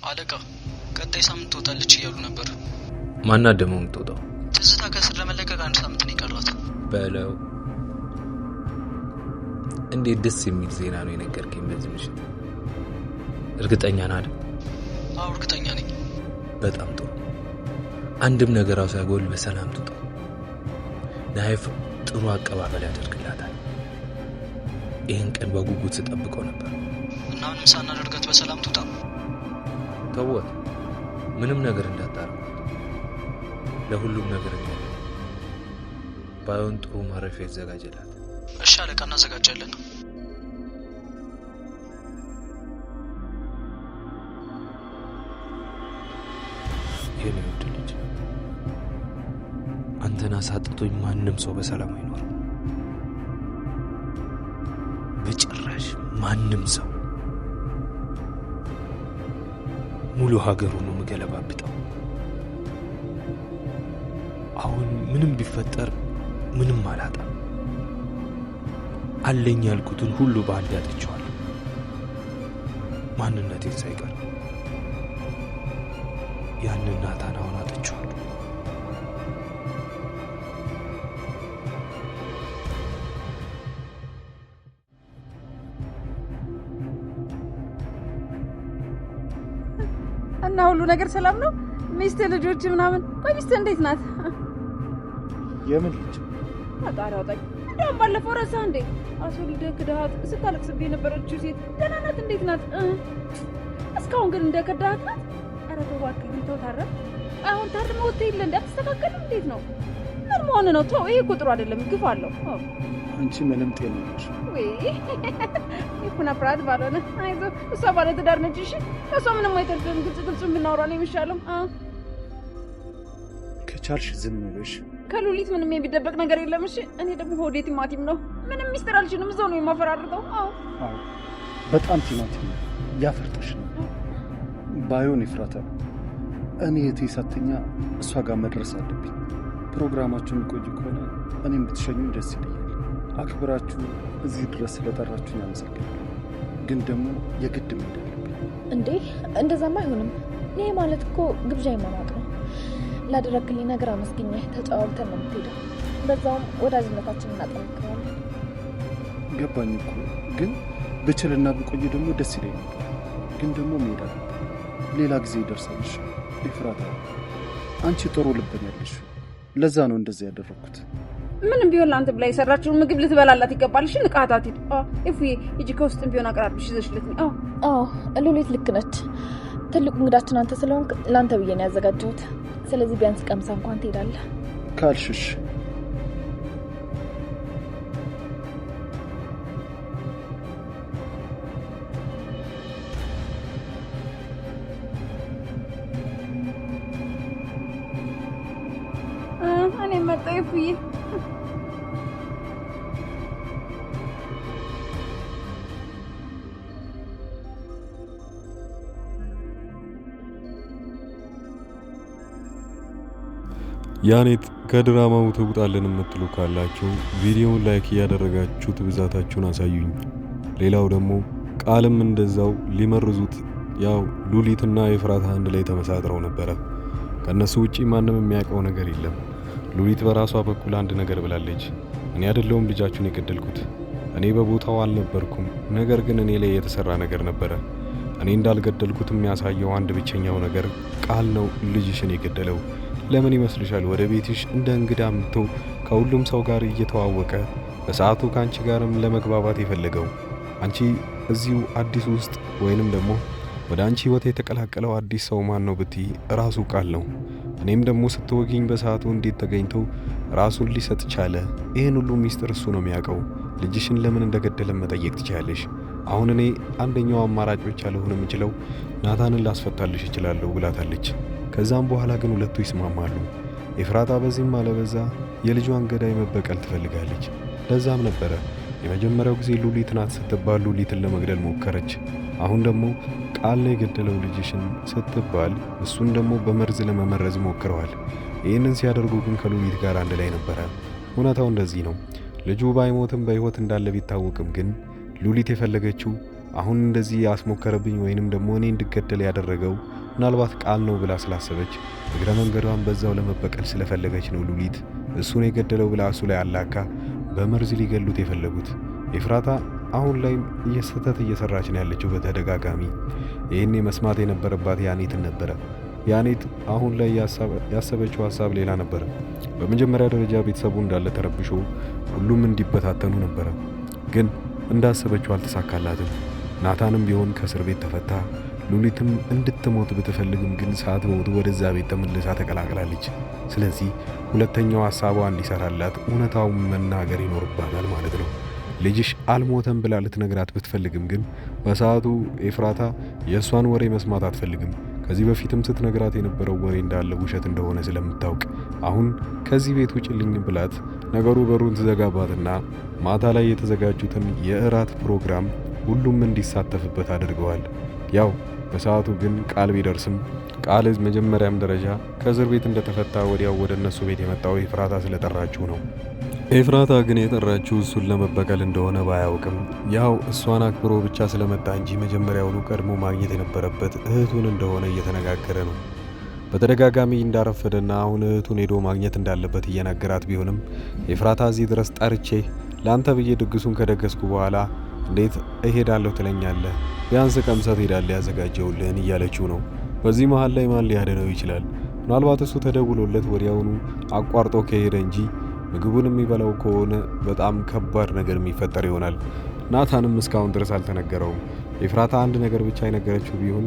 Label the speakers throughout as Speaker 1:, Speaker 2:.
Speaker 1: አለቃ ቀጣይ ሳምንት ትወጣለች እያሉ ነበር።
Speaker 2: ማና ደሞ የምትወጣው?
Speaker 1: ትዝታ ከስር ለመለቀቅ 1 ሳምንት ነው የቀራት።
Speaker 2: በለው እንዴት ደስ የሚል ዜና ነው የነገርከኝ በዚህ ምሽት። እርግጠኛ ነህ አይደል?
Speaker 1: አዎ እርግጠኛ ነኝ።
Speaker 2: በጣም ጥሩ። አንድም ነገር ሳይጎል በሰላም ትውጣ። ናይፍ ጥሩ አቀባበል ያደርግላታል። ይህን ቀን በጉጉት ስጠብቀው ነበር።
Speaker 1: እና ምንም ሳናደርጋት በሰላም ትውጣ?
Speaker 2: ተወት፣ ምንም ነገር እንዳታረግ። ለሁሉም ነገር ባይሆን ጥሩ ማረፊያ ይዘጋጅላት።
Speaker 1: እሺ አለቃ፣ እናዘጋጃለን።
Speaker 2: የኔ ውድ ልጅ፣ አንተን አሳጥቶኝ ማንም ሰው በሰላም አይኖርም። በጭራሽ ማንም ሰው። ሙሉ ሀገሩ ነው መገለባብጠው። አሁን ምንም ቢፈጠር ምንም አላጣም። አለኝ ያልኩትን ሁሉ በአንድ ያጥቼዋለሁ፣ ማንነቴን ሳይቀር። ያንን ናታን አሁን አጥቼዋለሁ።
Speaker 3: እና ሁሉ ነገር ሰላም ነው? ሚስት ልጆች ምናምን? ቆይ ሚስት እንዴት ናት?
Speaker 4: የምን ልጅ?
Speaker 3: አጣራ ወጣኝ። እንደውም ባለፈው ረሳ እንዴ? አስወልደ ክዳት ስታለቅስብኝ የነበረችው ሴት ደህና ናት? እንዴት ናት? እስካሁን ግን እንደከዳት ናት? ኧረ ተው እባክህ ተው። ታረም አሁን ታርም ወጥተ ይለ እንዳትስተካከል እንዴት ነው? ምን መሆን ነው? ተው፣ ይሄ ቁጥሩ አይደለም፣ ግፍ አለው።
Speaker 4: አንቺ ምንም ጤና ነሽ
Speaker 3: ወይ? ይኩና ፍራት ባልሆነ አይዞ፣ እሷ ባለ ትዳር ነች። እሺ እሷ ምንም አይተርፍም። ግልጽ ብናወራ ነው የሚሻለው።
Speaker 4: ከቻልሽ ዝም በሽ።
Speaker 3: ከሉሊት ምንም የሚደበቅ ነገር የለም። እሺ እኔ ደግሞ ሆዴ ቲማቲም ነው። ምንም ሚስጥር አልችልም። እዛው ነው የማፈራርጠው።
Speaker 4: አዎ በጣም ቲማቲም ነው። ያፈርጠሽ ነው። ባይሆን ይፍራታ፣ እኔ የትይሳተኛ እሷ ጋር መድረስ አለብኝ። ፕሮግራማችሁን ቆይ ከሆነ እኔም ብትሸኙኝ ደስ ይለኛል። አክብራችሁ እዚህ ድረስ ስለጠራችሁኝ አመሰግናለሁ። ግን ደግሞ የግድ መሄድ አለብኝ።
Speaker 5: እንዴ እንደዛማ አይሆንም። ይሄ ማለት እኮ ግብዣ ይማማቅ ነው። ላደረግልኝ ነገር አመስግኜ ተጫዋውተን ነው የምትሄደው። በዛውም ወዳጅነታችንን እናጠናክራለን።
Speaker 4: ገባኝ እኮ ግን ብችልና ብቆይ ደግሞ ደስ ይለኛል። ግን ደግሞ መሄድ አለብኝ። ሌላ ጊዜ ይደርሳልሽ። ይፍራታ፣ አንቺ ጥሩ ልብ ያለሽ፣ ለዛ ነው እንደዚህ ያደረኩት።
Speaker 3: ምንም ቢሆን ለአንተ ብላ የሰራችውን ምግብ ልትበላላት ይገባል። እሺ ንቃታት። እፉዬ ሂጂ፣ ከውስጥም ቢሆን አቅራብሽ ይዘሽለት ነው።
Speaker 5: ሉሊት ልክ ነች። ትልቁ እንግዳችን አንተ ስለሆንክ ለአንተ ብዬ ነው ያዘጋጀሁት። ስለዚህ ቢያንስ ቀምሳ እንኳን ትሄዳለህ
Speaker 4: ካልሽሽ።
Speaker 3: እኔ መጣሁ እፉዬ።
Speaker 6: ያኔት ከድራማው ተውጣለን የምትሉ ካላችሁ ቪዲዮውን ላይክ እያደረጋችሁ ብዛታችሁን አሳዩኝ። ሌላው ደግሞ ቃልም እንደዛው ሊመርዙት ያው ሉሊትና የፍራታ አንድ ላይ ተመሳጥረው ነበረ። ከነሱ ውጪ ማንም የሚያውቀው ነገር የለም። ሉሊት በራሷ በኩል አንድ ነገር ብላለች። እኔ አይደለሁም ልጃችሁን የገደልኩት፣ እኔ በቦታው አልነበርኩም። ነገር ግን እኔ ላይ የተሰራ ነገር ነበረ። እኔ እንዳልገደልኩት የሚያሳየው አንድ ብቸኛው ነገር ቃል ነው ልጅሽን የገደለው። ለምን ይመስልሻል ወደ ቤትሽ እንደ እንግዳ መጥቶ ከሁሉም ሰው ጋር እየተዋወቀ በሰዓቱ ካንቺ ጋርም ለመግባባት የፈለገው? አንቺ እዚሁ አዲስ ውስጥ ወይንም ደግሞ ወደ አንቺ ህይወት የተቀላቀለው አዲስ ሰው ማን ነው ብትይ ራሱ ቃል ነው። እኔም ደግሞ ስትወጊኝ በሰዓቱ እንዴት ተገኝቶ ራሱን ሊሰጥ ቻለ? ይህን ሁሉ ሚስጥር እሱ ነው የሚያውቀው። ልጅሽን ለምን እንደገደለ መጠየቅ ትችላለሽ። አሁን እኔ አንደኛው አማራጭ ብቻ ልሆን የምችለው ናታንን ላስፈታልሽ እችላለሁ ብላታለች። ከዛም በኋላ ግን ሁለቱ ይስማማሉ። ኤፍራታ በዚህም አለበዛ የልጇን ገዳይ መበቀል ትፈልጋለች። ለዛም ነበረ የመጀመሪያው ጊዜ ሉሊት ናት ስትባል ሉሊትን ለመግደል ሞከረች። አሁን ደግሞ ቃል ነው የገደለው ልጅሽን ስትባል እሱን ደግሞ በመርዝ ለመመረዝ ሞክረዋል። ይህንን ሲያደርጉ ግን ከሉሊት ጋር አንድ ላይ ነበረ። እውነታው እንደዚህ ነው። ልጁ ባይሞትም በህይወት እንዳለ ቢታወቅም ግን ሉሊት የፈለገችው አሁን እንደዚህ ያስሞከረብኝ ወይንም ደግሞ እኔ እንድገደል ያደረገው ምናልባት ቃል ነው ብላ ስላሰበች እግረ መንገዷን በዛው ለመበቀል ስለፈለገች ነው ሉሊት እሱን የገደለው ብላ እሱ ላይ አላካ በመርዝ ሊገሉት የፈለጉት። ኤፍራታ አሁን ላይ ስህተት እየሰራች ነው ያለችው በተደጋጋሚ። ይህኔ መስማት የነበረባት ያኔትን ነበረ። ያኔት አሁን ላይ ያሰበችው ሀሳብ ሌላ ነበረ። በመጀመሪያ ደረጃ ቤተሰቡ እንዳለ ተረብሾ ሁሉም እንዲበታተኑ ነበረ። ግን እንዳሰበችው አልተሳካላትም። ናታንም ቢሆን ከእስር ቤት ተፈታ። ሉሊትም እንድትሞት ብትፈልግም ግን ሳትሞት ወደዛ ቤት ተመልሳ ተቀላቅላለች። ስለዚህ ሁለተኛው ሀሳቧ እንዲሰራላት እውነታውን መናገር ይኖርባታል ማለት ነው። ልጅሽ አልሞተም ብላ ልትነግራት ብትፈልግም ግን በሰዓቱ ኤፍራታ የእሷን ወሬ መስማት አትፈልግም። ከዚህ በፊትም ስትነግራት የነበረው ወሬ እንዳለ ውሸት እንደሆነ ስለምታውቅ አሁን ከዚህ ቤት ውጭልኝ ብላት ነገሩ በሩን ትዘጋባትና ማታ ላይ የተዘጋጁትን የእራት ፕሮግራም ሁሉም እንዲሳተፍበት አድርገዋል። ያው በሰዓቱ ግን ቃል ቢደርስም ቃል መጀመሪያም ደረጃ ከእስር ቤት እንደተፈታ ወዲያው ወደ እነሱ ቤት የመጣው ኤፍራታ ስለጠራችው ነው። ኤፍራታ ግን የጠራችው እሱን ለመበቀል እንደሆነ ባያውቅም ያው እሷን አክብሮ ብቻ ስለመጣ እንጂ መጀመሪያውኑ ቀድሞ ማግኘት የነበረበት እህቱን እንደሆነ እየተነጋገረ ነው። በተደጋጋሚ እንዳረፈደና አሁን እህቱን ሄዶ ማግኘት እንዳለበት እየነገራት ቢሆንም ኤፍራታ እዚህ ድረስ ጠርቼ ለአንተ ብዬ ድግሱን ከደገስኩ በኋላ እንዴት እሄዳለሁ ትለኛለህ? ቢያንስ ቀምሰት ሄዳለህ ያዘጋጀውልህን እያለችው ነው። በዚህ መሃል ላይ ማን ሊያድነው ይችላል? ምናልባት እሱ ተደውሎለት ወዲያውኑ አቋርጦ ከሄደ እንጂ ምግቡን የሚበላው ከሆነ በጣም ከባድ ነገር የሚፈጠር ይሆናል። ናታንም እስካሁን ድረስ አልተነገረውም። ኤፍራታ አንድ ነገር ብቻ የነገረችው ቢሆን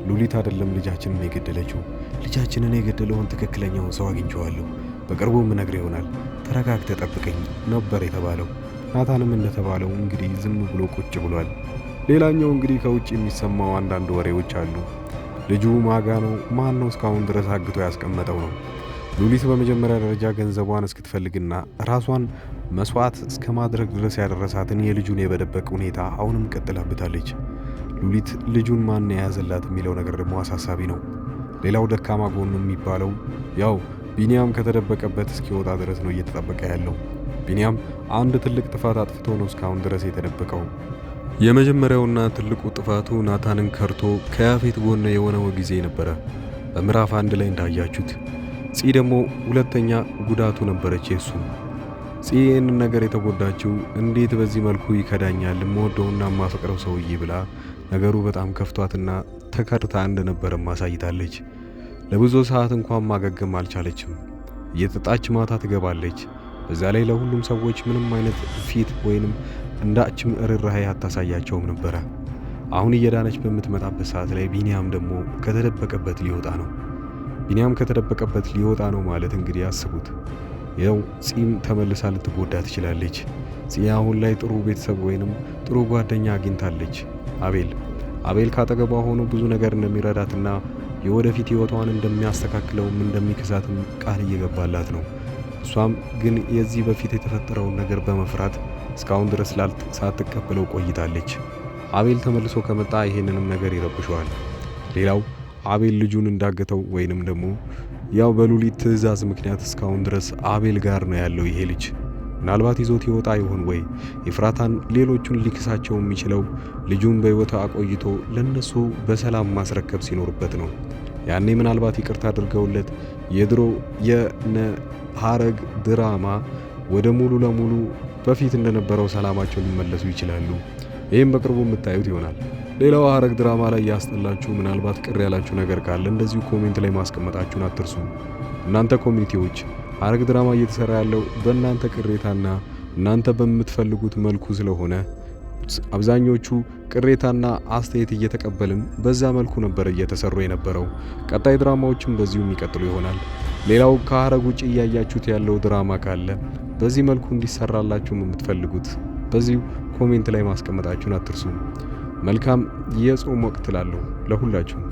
Speaker 6: ሉሊት አይደለም ልጃችንን የገደለችው፣ ልጃችንን የገደለውን ትክክለኛውን ሰው አግኝቼዋለሁ፣ በቅርቡ ምነግር ይሆናል፣ ተረጋግተህ ጠብቀኝ ነበር የተባለው። ናታንም እንደተባለው እንግዲህ ዝም ብሎ ቁጭ ብሏል። ሌላኛው እንግዲህ ከውጭ የሚሰማው አንዳንድ ወሬዎች አሉ። ልጁ ማጋ ነው፣ ማን ነው እስካሁን ድረስ አግቶ ያስቀመጠው ነው። ሉሊት በመጀመሪያ ደረጃ ገንዘቧን እስክትፈልግና ራሷን መስዋዕት እስከ ማድረግ ድረስ ያደረሳትን የልጁን የበደበቅ ሁኔታ አሁንም ቀጥላበታለች። ሉሊት ልጁን ማን የያዘላት የሚለው ነገር ደግሞ አሳሳቢ ነው። ሌላው ደካማ ጎኑ የሚባለው ያው ቢኒያም ከተደበቀበት እስኪወጣ ድረስ ነው እየተጠበቀ ያለው። ቢኒያም አንድ ትልቅ ጥፋት አጥፍቶ ነው እስካሁን ድረስ የተደበቀው። የመጀመሪያውና ትልቁ ጥፋቱ ናታንን ከርቶ ከያፌት ጎን የሆነው ጊዜ ነበረ፣ በምዕራፍ 1 ላይ እንዳያችሁት። ፂ ደግሞ ሁለተኛ ጉዳቱ ነበረች የሱ። ፂ ይህንን ነገር የተጎዳችው እንዴት በዚህ መልኩ ይከዳኛል የምወደውና የማፈቅረው ሰውዬ ብላ ነገሩ በጣም ከፍቷትና ተከርታ እንደነበረ ማሳይታለች። ለብዙ ሰዓት እንኳን ማገገም አልቻለችም። እየጠጣች ማታ ትገባለች። በዛ ላይ ለሁሉም ሰዎች ምንም አይነት ፊት ወይንም እንዳችም ርህራሄ አታሳያቸውም ነበረ። አሁን እየዳነች በምትመጣበት ሰዓት ላይ ቢኒያም ደግሞ ከተደበቀበት ሊወጣ ነው። ቢኒያም ከተደበቀበት ሊወጣ ነው ማለት እንግዲህ አስቡት። ያው ፂም ተመልሳ ልትጎዳ ትችላለች። ፂ አሁን ላይ ጥሩ ቤተሰብ ወይንም ጥሩ ጓደኛ አግኝታለች። አቤል ካጠገቧ ሆኖ ብዙ ነገር እንደሚረዳትና የወደፊት ህይወቷን እንደሚያስተካክለውም እንደሚክሳትም ቃል እየገባላት ነው። እሷም ግን የዚህ በፊት የተፈጠረውን ነገር በመፍራት እስካሁን ድረስ ሳትቀበለው ቆይታለች። አቤል ተመልሶ ከመጣ ይሄንንም ነገር ይረብሸዋል። ሌላው አቤል ልጁን እንዳገተው ወይንም ደግሞ ያው በሉሊት ትዕዛዝ ምክንያት እስካሁን ድረስ አቤል ጋር ነው ያለው ይሄ ልጅ። ምናልባት ይዞት ይወጣ ይሆን ወይ? ኤፍራታን ሌሎቹን ሊክሳቸው የሚችለው ልጁን በህይወት አቆይቶ ለነሱ በሰላም ማስረከብ ሲኖርበት ነው። ያኔ ምናልባት ይቅርታ አድርገውለት የድሮ የነ ሐረግ ድራማ ወደ ሙሉ ለሙሉ በፊት እንደነበረው ሰላማቸው ሊመለሱ ይችላሉ። ይህም በቅርቡ የምታዩት ይሆናል። ሌላው ሐረግ ድራማ ላይ ያስጠላችሁ ምናልባት ቅር ያላችሁ ነገር ካለ እንደዚሁ ኮሜንት ላይ ማስቀመጣችሁን አትርሱ። እናንተ ኮሚኒቲዎች ሐረግ ድራማ እየተሰራ ያለው በእናንተ ቅሬታና እናንተ በምትፈልጉት መልኩ ስለሆነ አብዛኞቹ ቅሬታና አስተያየት እየተቀበልን በዛ መልኩ ነበር እየተሰሩ የነበረው። ቀጣይ ድራማዎችም በዚሁ የሚቀጥሉ ይሆናል። ሌላው ከሐረግ ውጭ እያያችሁት ያለው ድራማ ካለ በዚህ መልኩ እንዲሰራላችሁም የምትፈልጉት በዚሁ ኮሜንት ላይ ማስቀመጣችሁን አትርሱ። መልካም የጾም ወቅት ላለው ለሁላችሁም